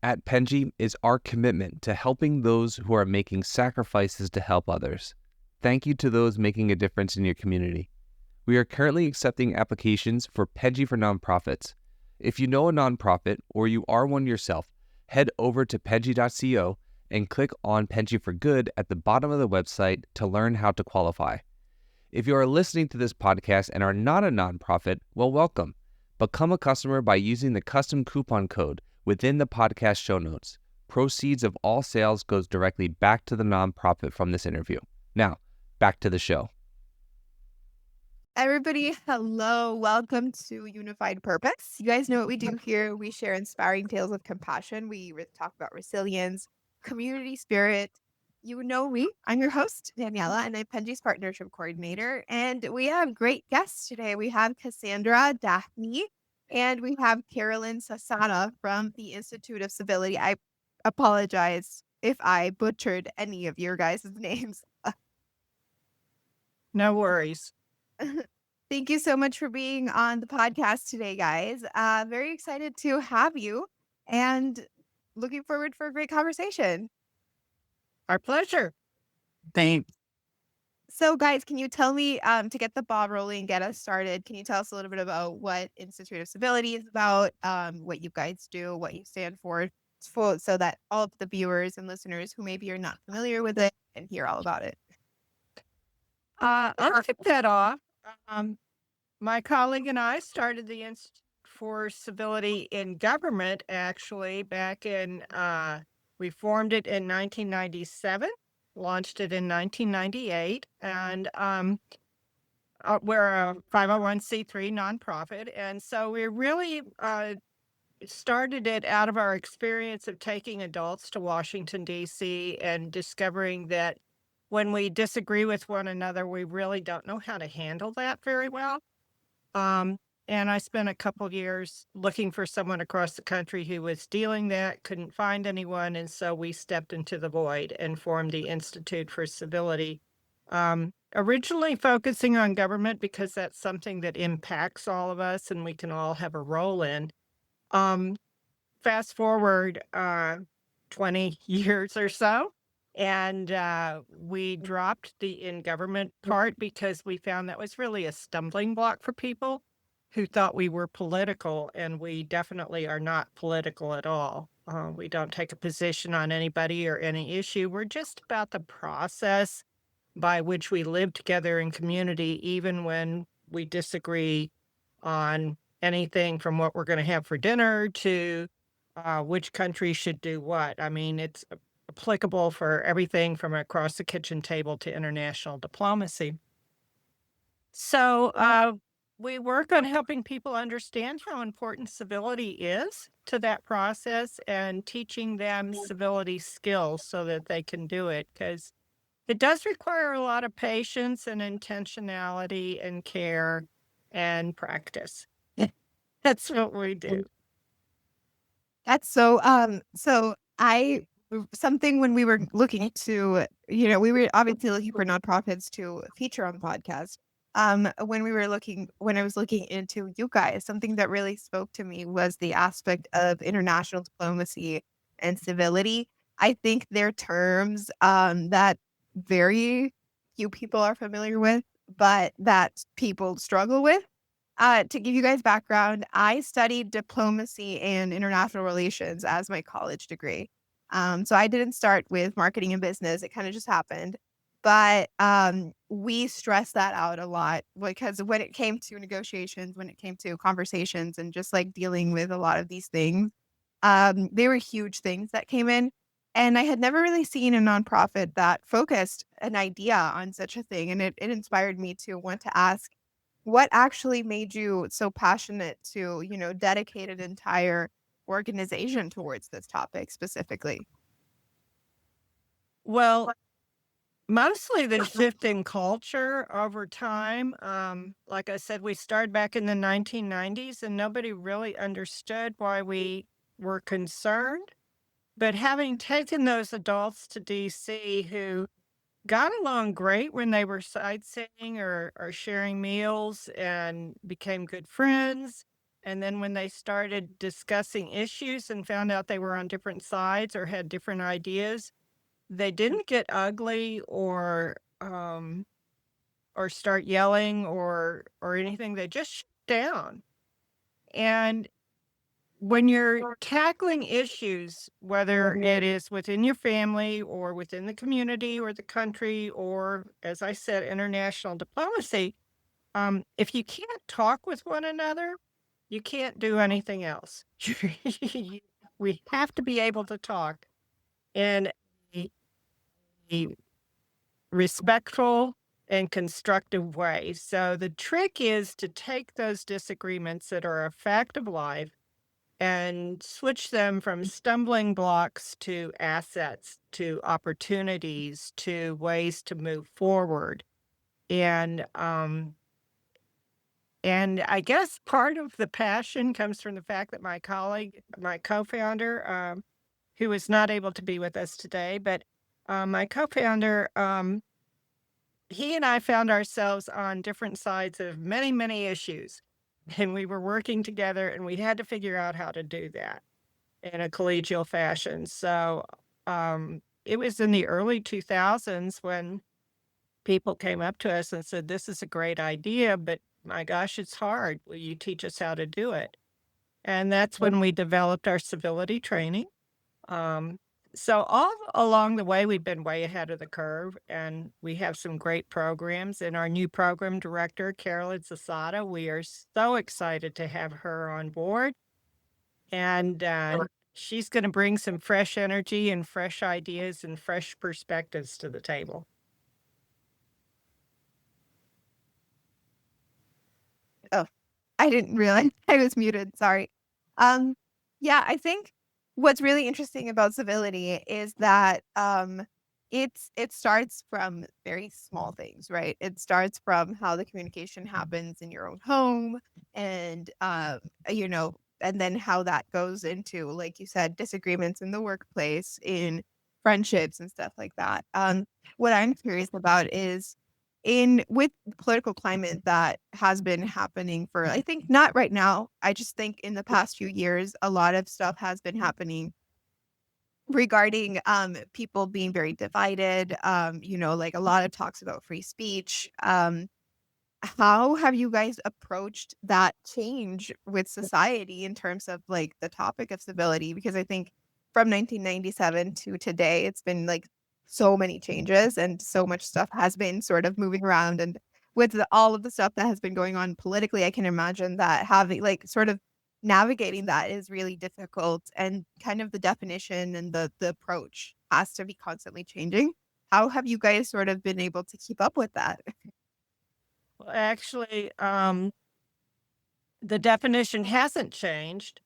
at Penji is our commitment to helping those who are making sacrifices to help others. Thank you to those making a difference in your community. We are currently accepting applications for Penji for nonprofits. If you know a nonprofit or you are one yourself, head over to penji.co and click on Penji for Good at the bottom of the website to learn how to qualify. If you are listening to this podcast and are not a nonprofit, well, welcome. Become a customer by using the custom coupon code within the podcast show notes. Proceeds of all sales goes directly back to the nonprofit from this interview. Now, back to the show. Everybody, hello. Welcome to Unified Purpose. You guys know what we do here. We share inspiring tales of compassion. We talk about resilience, community spirit. You know me. I'm your host, Daniela, and I'm Penji's partnership coordinator. And we have great guests today. We have Cassandra Dahkne and we have Carolyn Zasada from the Institute of Civility. I apologize if I butchered any of your guys' names. No worries. Thank you so much for being on the podcast today, guys. Very excited to have you and looking forward for a great conversation. Our pleasure. Thanks. So, guys, can you tell me, to get the ball rolling, get us started, can you tell us a little bit about what Institute of Civility is about, what you guys do, what you stand for, so that all of the viewers and listeners who maybe are not familiar with it can hear all about it? I'll kick that off. My colleague and I started the Institute for Civility in Government, actually, back in, we formed it in 1997, launched it in 1998, and we're a 501c3 nonprofit. And so we really started it out of our experience of taking adults to Washington, D.C., and discovering that when we disagree with one another, we really don't know how to handle that very well. And I spent a couple of years looking for someone across the country who was dealing that, couldn't find anyone, and so we stepped into the void and formed the Institute for Civility. Originally focusing on government because that's something that impacts all of us and we can all have a role in. Fast forward 20 years or so, and we dropped the in government part because we found that was really a stumbling block for people who thought we were political, and we definitely are not political at all. We don't take a position on anybody or any issue. We're just about the process by which we live together in community, even when we disagree on anything from what we're going to have for dinner to which country should do what. I mean, it's applicable for everything from across the kitchen table to international diplomacy. So we work on helping people understand how important civility is to that process and teaching them civility skills so that they can do it, because it does require a lot of patience and intentionality and care and practice. That's what we do. That's so, something when we were looking to, we were obviously looking for nonprofits to feature on the podcast. When I was looking into you guys, something that really spoke to me was the aspect of international diplomacy and civility. I think they're terms that very few people are familiar with, but that people struggle with. To give you guys background, I studied diplomacy and international relations as my college degree. So I didn't start with marketing and business. It kind of just happened. But we stressed that out a lot because when it came to negotiations, when it came to conversations and just like dealing with a lot of these things, they were huge things that came in. And I had never really seen a nonprofit that focused an idea on such a thing. And it inspired me to want to ask, what actually made you so passionate to, dedicate an entire organization towards this topic specifically? Well, mostly the shift in culture over time. Like I said, we started back in the 1990s and nobody really understood why we were concerned. But having taken those adults to DC who got along great when they were sightseeing or sharing meals and became good friends, And then when they started discussing issues and found out they were on different sides or had different ideas, they didn't get ugly or start yelling or anything. They just shut down. And when you're tackling issues, whether it is within your family or within the community or the country, or as I said, international diplomacy, if you can't talk with one another, you can't do anything else. We have to be able to talk in a respectful and constructive way. So the trick is to take those disagreements that are a fact of life and switch them from stumbling blocks to assets, to opportunities, to ways to move forward. And I guess part of the passion comes from the fact that my colleague, my co-founder, who is not able to be with us today, but my co-founder, he and I found ourselves on different sides of many, many issues. And we were working together, and we had to figure out how to do that in a collegial fashion. So it was in the early 2000s when people came up to us and said, "This is a great idea, but my gosh, it's hard. Will you teach us how to do it?" And that's when we developed our civility training. Um, so all along the way, we've been way ahead of the curve, and we have some great programs. And our new program director, Carolyn Zasada, we are so excited to have her on board. And she's going to bring some fresh energy and fresh ideas and fresh perspectives to the table. Oh, I didn't realize I was muted. Sorry. Yeah, I think what's really interesting about civility is that it starts from very small things, right? It starts from how the communication happens in your own home and you know, and then how that goes into, like you said, disagreements in the workplace, in friendships and stuff like that. What I'm curious about is in with the political climate that has been happening for, I think, not right now. I just think in the past few years, a lot of stuff has been happening regarding people being very divided. You know, like a lot of talks about free speech. How have you guys approached that change with society in terms of like the topic of civility? Because I think from 1997 to today, it's been like so many changes and so much stuff has been sort of moving around. And with all of the stuff that has been going on politically, I can imagine that having like sort of navigating that is really difficult and kind of the definition and the approach has to be constantly changing. How have you guys sort of been able to keep up with that? Well, actually, the definition hasn't changed,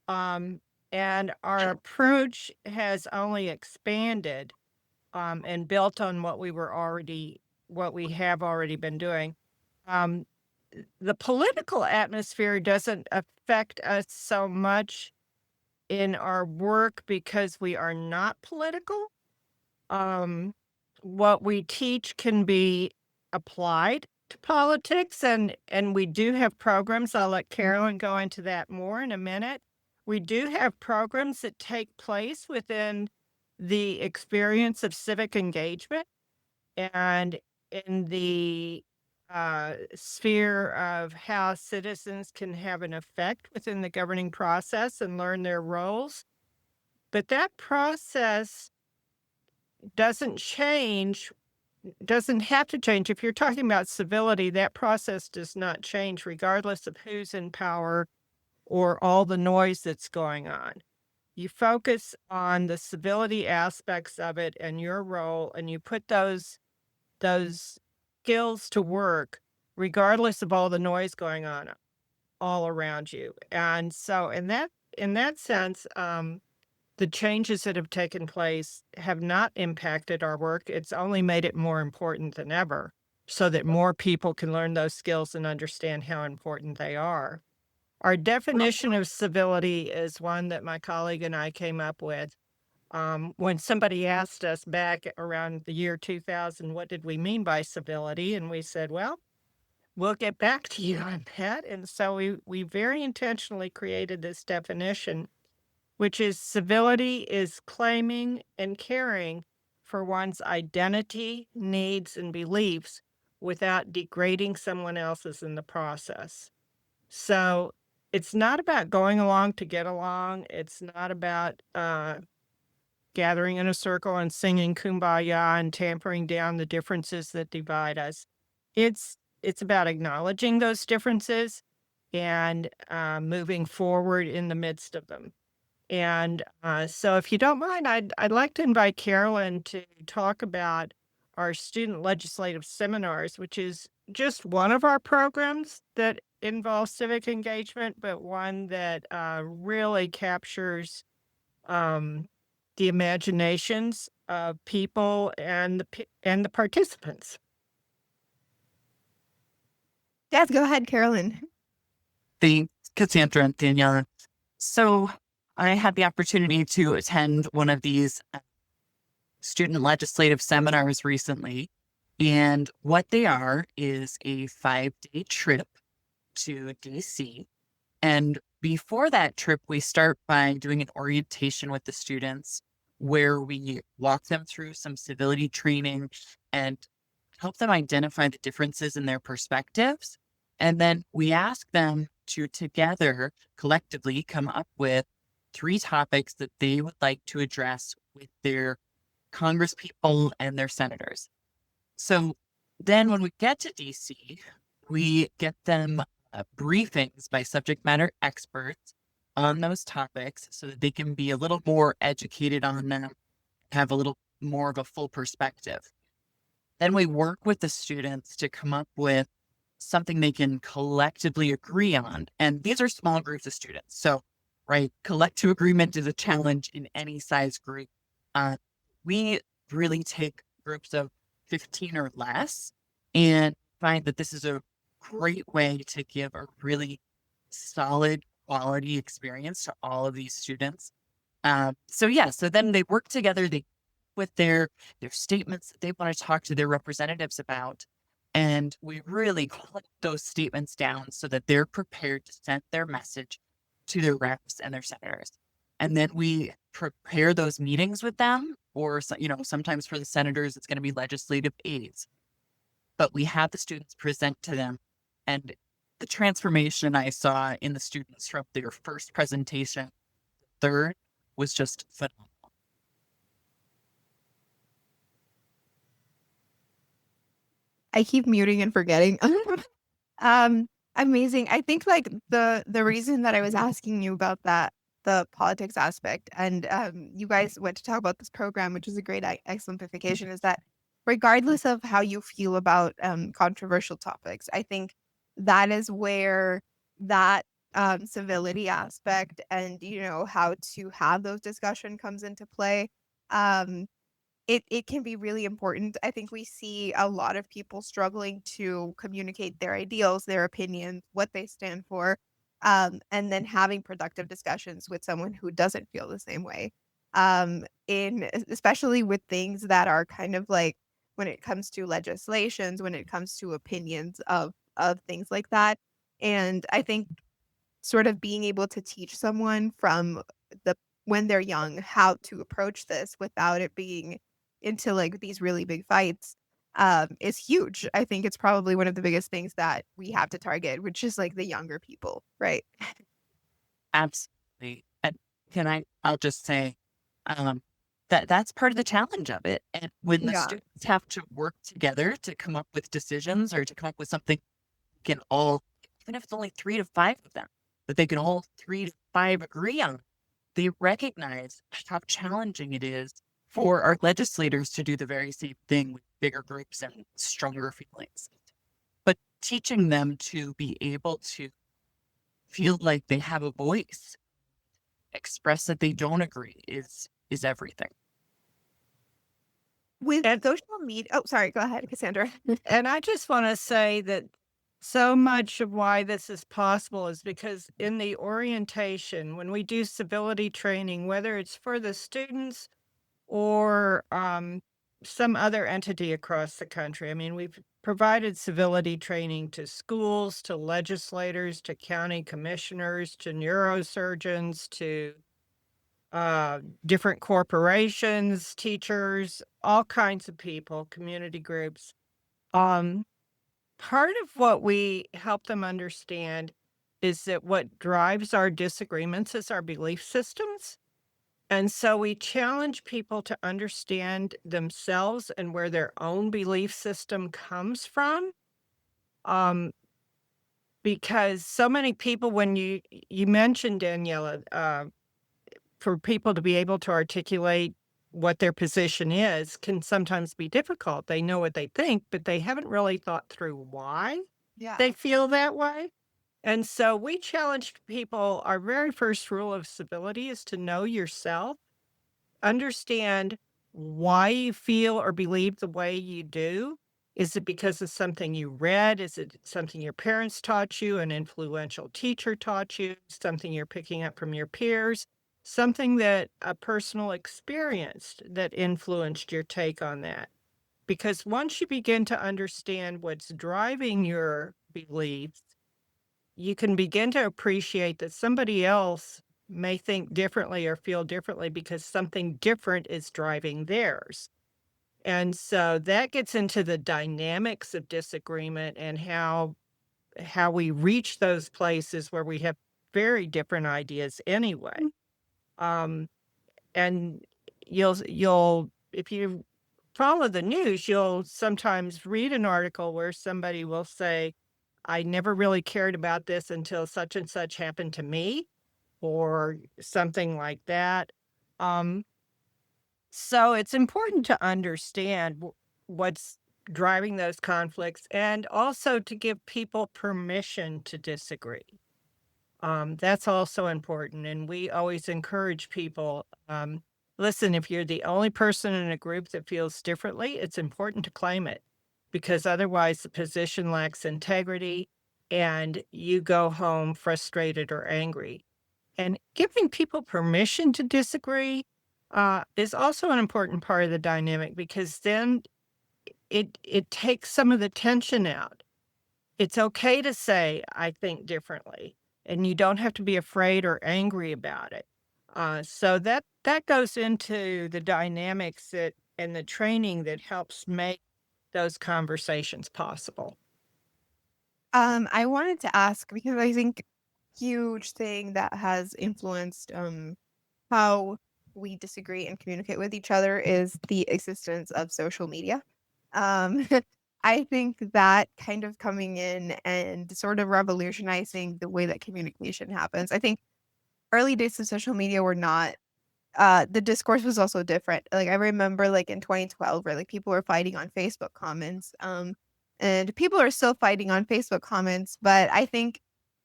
and our approach has only expanded and built on what we have already been doing. Um, the political atmosphere doesn't affect us so much in our work because we are not political. Um, what we teach can be applied to politics, and we do have programs. I'll let Carolyn go into that more in a minute. We do have programs that take place within the experience of civic engagement and in the sphere of how citizens can have an effect within the governing process and learn their roles. But that process doesn't have to change. If you're talking about civility, that process does not change regardless of who's in power or all the noise that's going on. You focus on the civility aspects of it and your role, and you put those skills to work regardless of all the noise going on all around you. And so in that sense, the changes that have taken place have not impacted our work. It's only made it more important than ever so that more people can learn those skills and understand how important they are. Our definition of civility is one that my colleague and I came up with. When somebody asked us back around the year 2000, what did we mean by civility? And we said, well, we'll get back to you on that. And so we very intentionally created this definition, which is civility is claiming and caring for one's identity, needs, and beliefs without degrading someone else's in the process. So it's not about going along to get along. It's not about gathering in a circle and singing kumbaya and tampering down the differences that divide us. It's about acknowledging those differences and moving forward in the midst of them. And so if you don't mind, I'd like to invite Carolyn to talk about our student legislative seminars, which is just one of our programs that involves civic engagement, but one that really captures the imaginations of people and the participants. Yes, go ahead, Carolyn. Thanks, Cassandra and Daniela. So I had the opportunity to attend one of these student legislative seminars recently. And what they are is a 5-day trip to DC. And before that trip, we start by doing an orientation with the students where we walk them through some civility training and help them identify the differences in their perspectives. And then we ask them to together, collectively, come up with 3 topics that they would like to address with their congresspeople and their senators. So then when we get to DC, we get them briefings by subject matter experts on those topics so that they can be a little more educated on them, have a little more of a full perspective. Then we work with the students to come up with something they can collectively agree on. And these are small groups of students. So, right, collective agreement is a challenge in any size group. We really take groups of 15 or less and find that this is a great way to give a really solid quality experience to all of these students. So then they work together, they with their statements that they want to talk to their representatives about. And we really clip those statements down so that they're prepared to send their message to their reps and their senators. And then we prepare those meetings with them, or, sometimes for the senators, it's going to be legislative aides. But we have the students present to them. And the transformation I saw in the students from their first presentation, third, was just phenomenal. I keep muting and forgetting. Amazing. I think like the reason that I was asking you about that, the politics aspect, and you guys went to talk about this program, which is a great exemplification, is that regardless of how you feel about controversial topics, I think that is where that civility aspect and how to have those discussion comes into play. It can be really important. I think we see a lot of people struggling to communicate their ideals, their opinions, what they stand for, and then having productive discussions with someone who doesn't feel the same way. Especially with things that are kind of like when it comes to legislations, when it comes to opinions of things like that. And I think sort of being able to teach someone from when they're young how to approach this without it being into like these really big fights is huge. I think it's probably one of the biggest things that we have to target, which is like the younger people, right? Absolutely. And I'll just say that's part of the challenge of it. And when the students have to work together to come up with decisions or to come up with something, can all, even if it's only 3 to 5 of them, that they can all 3 to 5 agree on, they recognize how challenging it is for our legislators to do the very same thing with bigger groups and stronger feelings. But teaching them to be able to feel like they have a voice, express that they don't agree is everything. With social media, oh, sorry, go ahead, Cassandra. And I just want to say that so much of why this is possible is because in the orientation, when we do civility training, whether it's for the students or some other entity across the country. I mean, we've provided civility training to schools, to legislators, to county commissioners, to neurosurgeons, to different corporations, teachers, all kinds of people, community groups. Um, Part of what we help them understand is that what drives our disagreements is our belief systems. And so we challenge people to understand themselves and where their own belief system comes from. Um, because so many people, when you mentioned, Daniela, for people to be able to articulate what their position is can sometimes be difficult. They know what they think, but they haven't really thought through why Yeah. they feel that way. And so we challenged people. Our very first rule of civility is to know yourself, understand why you feel or believe the way you do. Is it because of something you read? Is it something your parents taught you, an influential teacher taught you, something you're picking up from your peers, something that a personal experience that influenced your take on that? Because once you begin to understand what's driving your beliefs, you can begin to appreciate that somebody else may think differently or feel differently because something different is driving theirs. And so that gets into the dynamics of disagreement and how we reach those places where we have very different ideas anyway. Um, and you'll if you follow the news, you'll sometimes read an article where somebody will say, I never really cared about this until such and such happened to me, or something like that. Um, so it's important to understand what's driving those conflicts and also to give people permission to disagree. That's also important. And we always encourage people, listen, if you're the only person in a group that feels differently, it's important to claim it because otherwise the position lacks integrity and you go home frustrated or angry. And giving people permission to disagree is also an important part of the dynamic because then it takes some of the tension out. It's okay to say, I think differently, and you don't have to be afraid or angry about it. So that goes into the dynamics and the training that helps make those conversations possible. I wanted to ask because I think huge thing that has influenced how we disagree and communicate with each other is the existence of social media. Um, I think that kind of coming in and sort of revolutionizing the way that communication happens. I think early days of social media were not the discourse was also different. Like I remember like in 2012 where like people were fighting on Facebook comments. And people are still fighting on Facebook comments, but I think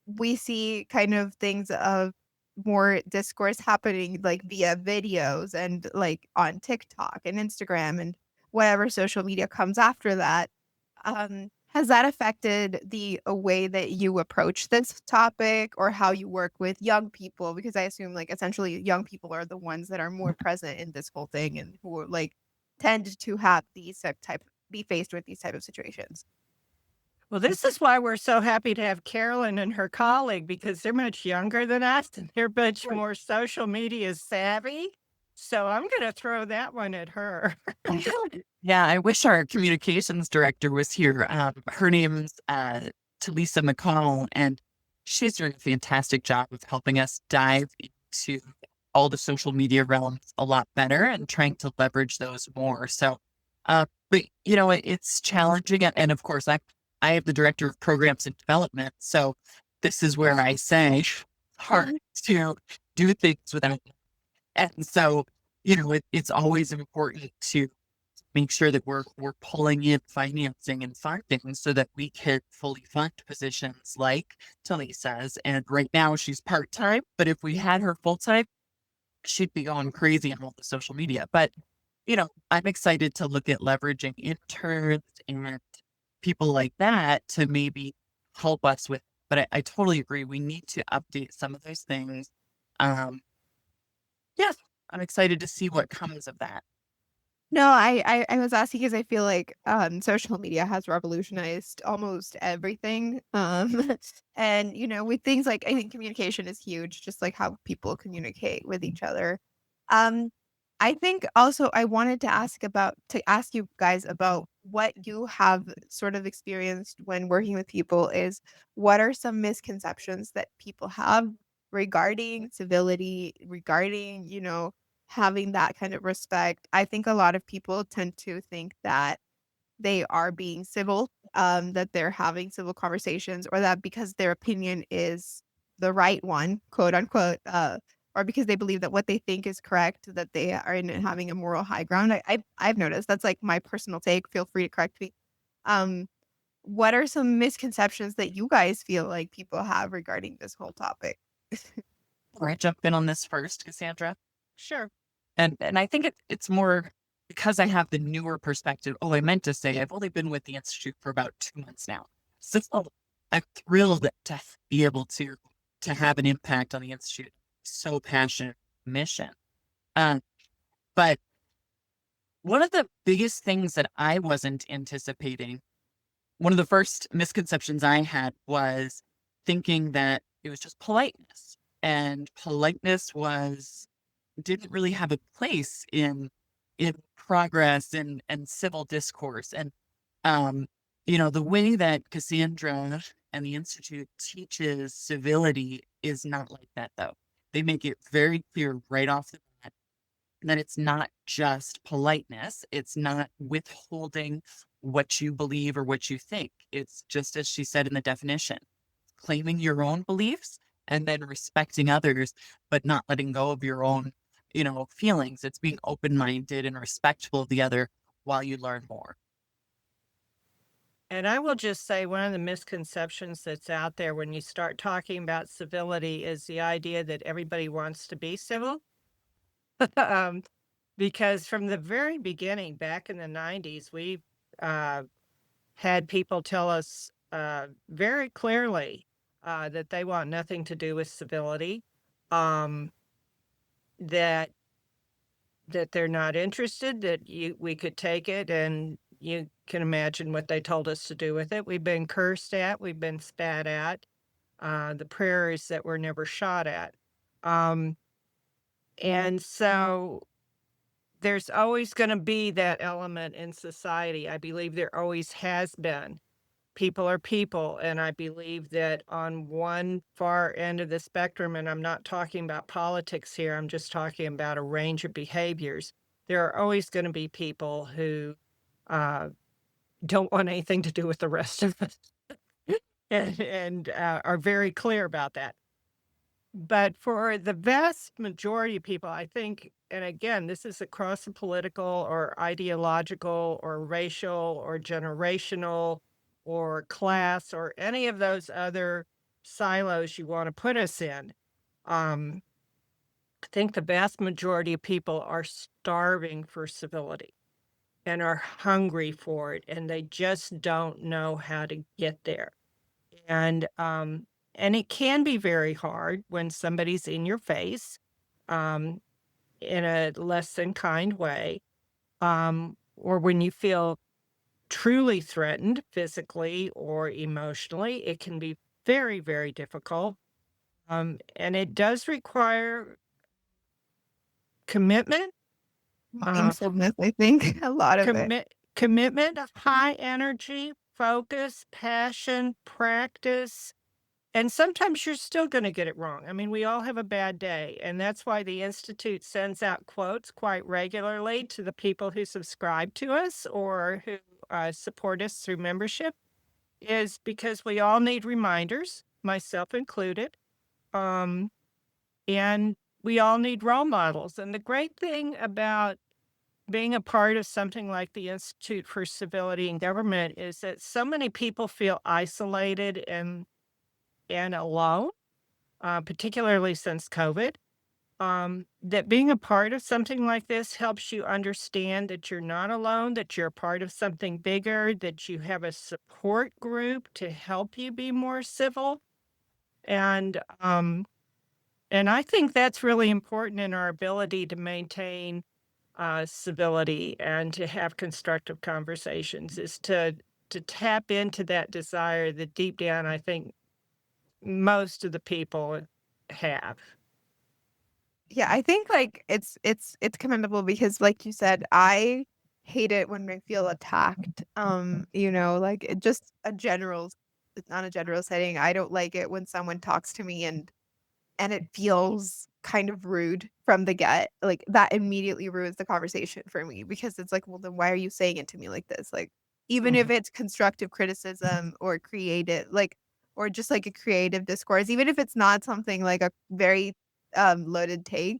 we see kind of things of more discourse happening like via videos and like on TikTok and Instagram and whatever social media comes after that. Has that affected the way that you approach this topic or how you work with young people? Because I assume like essentially young people are the ones that are more present in this whole thing and who are, like tend to have these type be faced with these type of situations. Well, this is why we're so happy to have Carolyn and her colleague because they're much younger than us and they're much more social media savvy. So I'm going to throw that one at her. Yeah, I wish our communications director was here. Her name's Talisa McCall, and she's doing a fantastic job of helping us dive into all the social media realms a lot better and trying to leverage those more. So, but you know, it's challenging, and of course, I have the director of programs and development, so this is where I say it's hard to do things without. And so, you know, it's always important to make sure that we're pulling in financing and funding so that we can fully fund positions like Tali says. And right now she's part-time, but if we had her full-time, she'd be going crazy on all the social media. But, you know, I'm excited to look at leveraging interns and people like that to maybe help us with. But I totally agree. We need to update some of those things. Yes, I'm excited to see what comes of that. No, I was asking because I feel like social media has revolutionized almost everything. And with things like, I think communication is huge, just like how people communicate with each other. Um, I think also I wanted to ask you guys about what you have sort of experienced when working with people is what are some misconceptions that people have regarding civility, regarding, having that kind of respect. I think a lot of people tend to think that they are being civil, that they're having civil conversations, or that because their opinion is the right one, quote unquote, or because they believe that what they think is correct, that they are in having a moral high ground. I've noticed that's like my personal take. Feel free to correct me. Um, what are some misconceptions that you guys feel like people have regarding this whole topic? Before I jump in on this first, Cassandra. Sure. And I think it's more because I have the newer perspective. Oh, I meant to say I've only been with the Institute for about 2 months now. So I'm thrilled to be able to have an impact on the Institute. So passionate mission. Um, but one of the biggest things that I wasn't anticipating, one of the first misconceptions I had was thinking that it was just politeness. And politeness didn't really have a place in progress and civil discourse. And the way that Cassandra and the Institute teaches civility is not like that, though. They make it very clear right off the bat that it's not just politeness. It's not withholding what you believe or what you think. It's just as she said in the definition, claiming your own beliefs and then respecting others, but not letting go of your own, feelings. It's being open-minded and respectful of the other while you learn more. And I will just say one of the misconceptions that's out there when you start talking about civility is the idea that everybody wants to be civil. um, because from the very beginning, back in the 90s, we uh, had people tell us very clearly that they want nothing to do with civility, um, that they're not interested, that we could take it, and you can imagine what they told us to do with it. We've been cursed at, we've been spat at, the prayers that were never shot at. Um, and so there's always going to be that element in society. I believe there always has been. People are people, and I believe that on one far end of the spectrum, and I'm not talking about politics here, I'm just talking about a range of behaviors. There are always going to be people who uh, don't want anything to do with the rest of us, and are very clear about that. But for the vast majority of people, I think, and again, this is across the political or ideological or racial or generational or class or any of those other silos you want to put us in. Um, I think the vast majority of people are starving for civility and are hungry for it, and they just don't know how to get there. And it can be very hard when somebody's in your face, um, in a less than kind way, or when you feel truly threatened physically or emotionally. It can be very, very difficult. And it does require commitment, uh, Mindfulness, I think, a lot of it. commitment, high energy, focus, passion, practice. And sometimes you're still going to get it wrong. I mean, we all have a bad day. And that's why the Institute sends out quotes quite regularly to the people who subscribe to us or who support us through membership, is because we all need reminders, myself included. Um, and we all need role models. And the great thing about being a part of something like the Institute for Civility and Government is that so many people feel isolated and alone, particularly since COVID, that being a part of something like this helps you understand that you're not alone, that you're a part of something bigger, that you have a support group to help you be more civil. And I think that's really important in our ability to maintain civility and to have constructive conversations is to tap into that desire that deep down I think most of the people have. Yeah, I think like it's commendable because like you said, I hate it when I feel attacked. Like just it's not a general setting. I don't like it when someone talks to me and it feels kind of rude from the get. Like that immediately ruins the conversation for me because it's like, well, then why are you saying it to me like this? Like, even if it's constructive criticism or creative, like, or just like a creative discourse, even if it's not something like a very loaded take,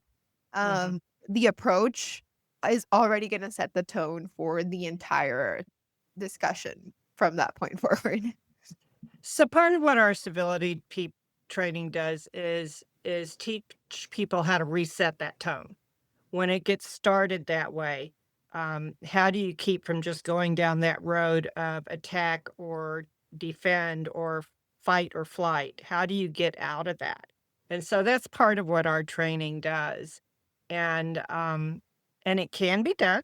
Mhm. the approach is already going to set the tone for the entire discussion from that point forward. So part of what our civility training does is teach people how to reset that tone when it gets started that way. How do you keep from just going down that road of attack or defend or fight or flight? How do you get out of that? And so that's part of what our training does, and and it can be done.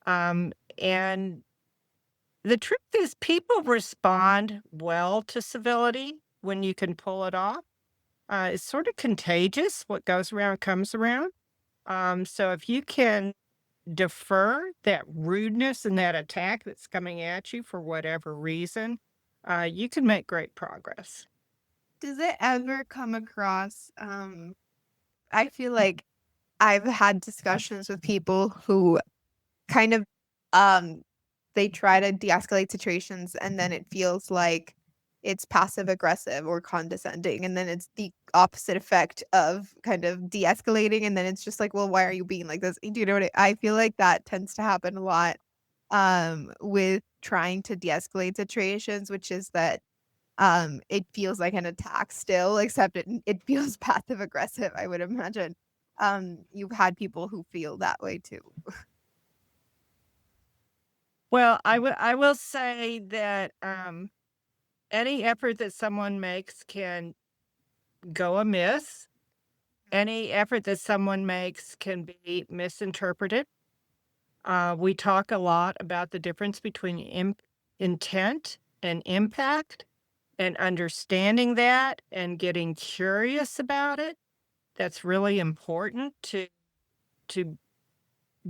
And the truth is, people respond well to civility when you can pull it off. It's sort of contagious. What goes around comes around. So if you can defer that rudeness and that attack that's coming at you for whatever reason, you can make great progress. Does it ever come across I feel like I've had discussions with people who kind of um they try to de-escalate situations and then it feels like it's passive aggressive or condescending and then it's the opposite effect of kind of de-escalating and then it's just like, well, why are you being like this? Do you know what I feel like that tends to happen a lot with trying to de-escalate situations, which is that it feels like an attack still, except it feels passive aggressive, I would imagine. You've had people who feel that way too. Well, I will say that any effort that someone makes can go amiss. Any effort that someone makes can be misinterpreted. We talk a lot about the difference between intent and impact and understanding that and getting curious about it. That's really important to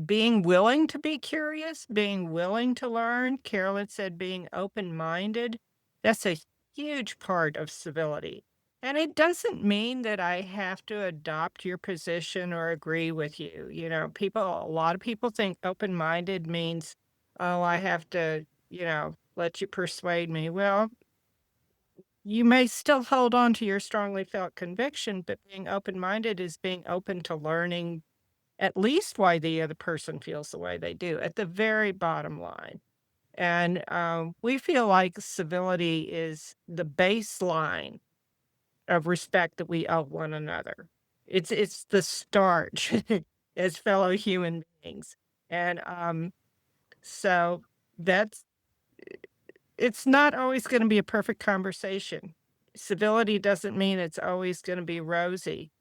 being willing to be curious, being willing to learn. Carolyn said being open-minded. That's a huge part of civility. And it doesn't mean that I have to adopt your position or agree with you. A lot of people think open-minded means, oh, I have to, let you persuade me. Well, you may still hold on to your strongly felt conviction, but being open-minded is being open to learning at least why the other person feels the way they do, at the very bottom line. And we feel like civility is the baseline of respect that we owe one another. It's the starch as fellow human beings. And so that's it's not always going to be a perfect conversation. Civility doesn't mean it's always going to be rosy.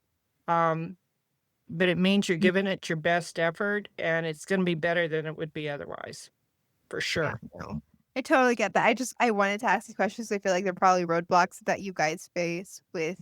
Um, but it means you're giving it your best effort, and it's gonna be better than it would be otherwise, for Yeah, sure. no. I totally get that. I wanted to ask these questions. I feel like they're probably roadblocks that you guys face with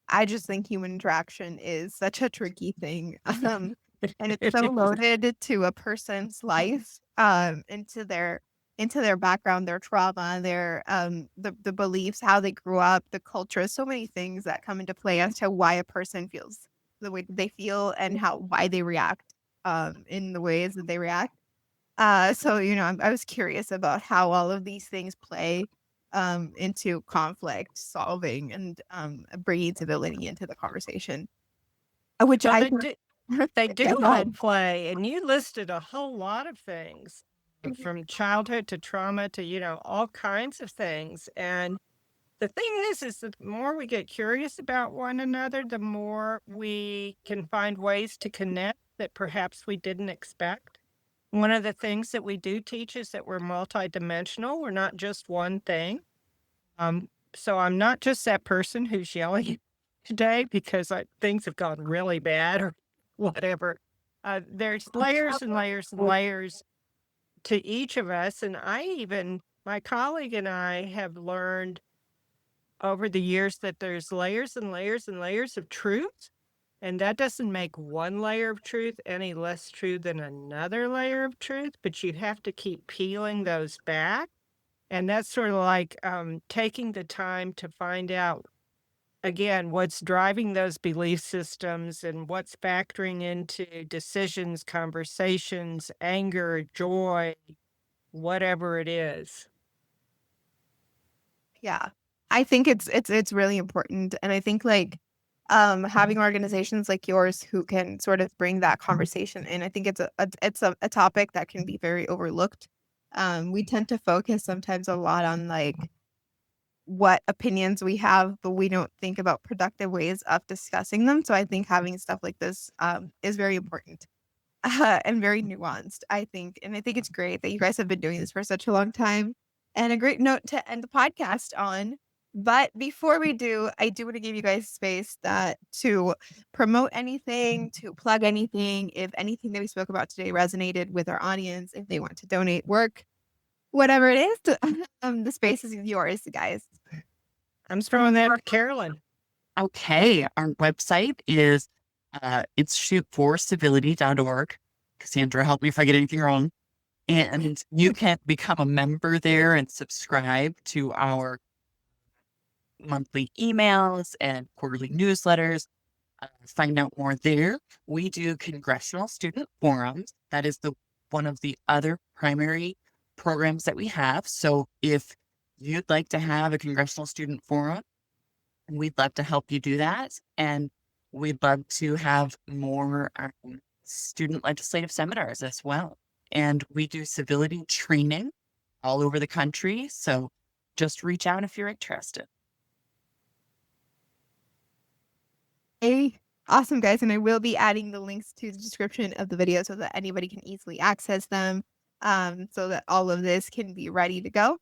I just think human interaction is such a tricky thing. And it's so loaded to a person's life, into their background, their trauma, their the beliefs, how they grew up, the culture, so many things that come into play as to why a person feels the way that they feel and why they react in the ways that they react. So, I was curious about how all of these things play into conflict solving and bringing civility into the conversation, which Well, I they do yeah, go all ahead. play, and you listed a whole lot of things, from childhood to trauma to, all kinds of things, and the thing is that the more we get curious about one another, the more we can find ways to connect that perhaps we didn't expect. One of the things that we do teach is that we're multidimensional. We're not just one thing. So I'm not just that person who's yelling today because things have gone really bad or whatever. there's layers and layers and layers to each of us. And my colleague and I have learned over the years that there's layers and layers and layers of truth. And that doesn't make one layer of truth any less true than another layer of truth, but you have to keep peeling those back. And that's sort of like taking the time to find out, again, what's driving those belief systems and what's factoring into decisions, conversations, anger, joy, whatever it is. Yeah. I think it's really important. And I think like having organizations like yours who can sort of bring that conversation in, I think it's a topic that can be very overlooked. We tend to focus sometimes a lot on like what opinions we have, but we don't think about productive ways of discussing them. So I think having stuff like this is very important and very nuanced, I think. And I think it's great that you guys have been doing this for such a long time, and a great note to end the podcast on. But before we do, I do want to give you guys space to promote anything, to plug anything, if anything that we spoke about today resonated with our audience, if they want to donate work, whatever it is, the space is yours, guys. I'm throwing that to Carolyn. Okay, our website is instituteforcivility.org. Cassandra, help me if I get anything wrong. And you can become a member there and subscribe to our monthly emails and quarterly newsletters. Find out more there. We do congressional student forums. That is one of the other primary programs that we have. So if you'd like to have a congressional student forum, we'd love to help you do that. And we'd love to have more student legislative seminars as well. And we do civility training all over the country. So just reach out if you're interested. Hey, awesome, guys. And I will be adding the links to the description of the video so that anybody can easily access them, so that all of this can be ready to go.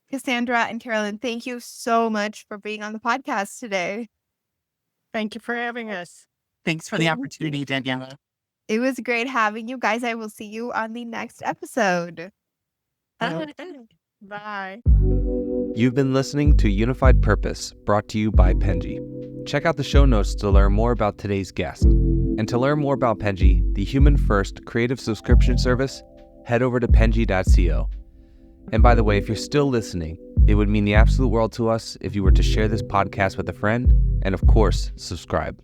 Cassandra and Carolyn, thank you so much for being on the podcast today. Thank you for having us. Thanks for the opportunity, Daniela. It was great having you guys. I will see you on the next episode. Bye. You've been listening to Unified Purpose, brought to you by Penji. Check out the show notes to learn more about today's guest. And to learn more about Penji, the human-first creative subscription service, head over to penji.co. And by the way, if you're still listening, it would mean the absolute world to us if you were to share this podcast with a friend and, of course, subscribe.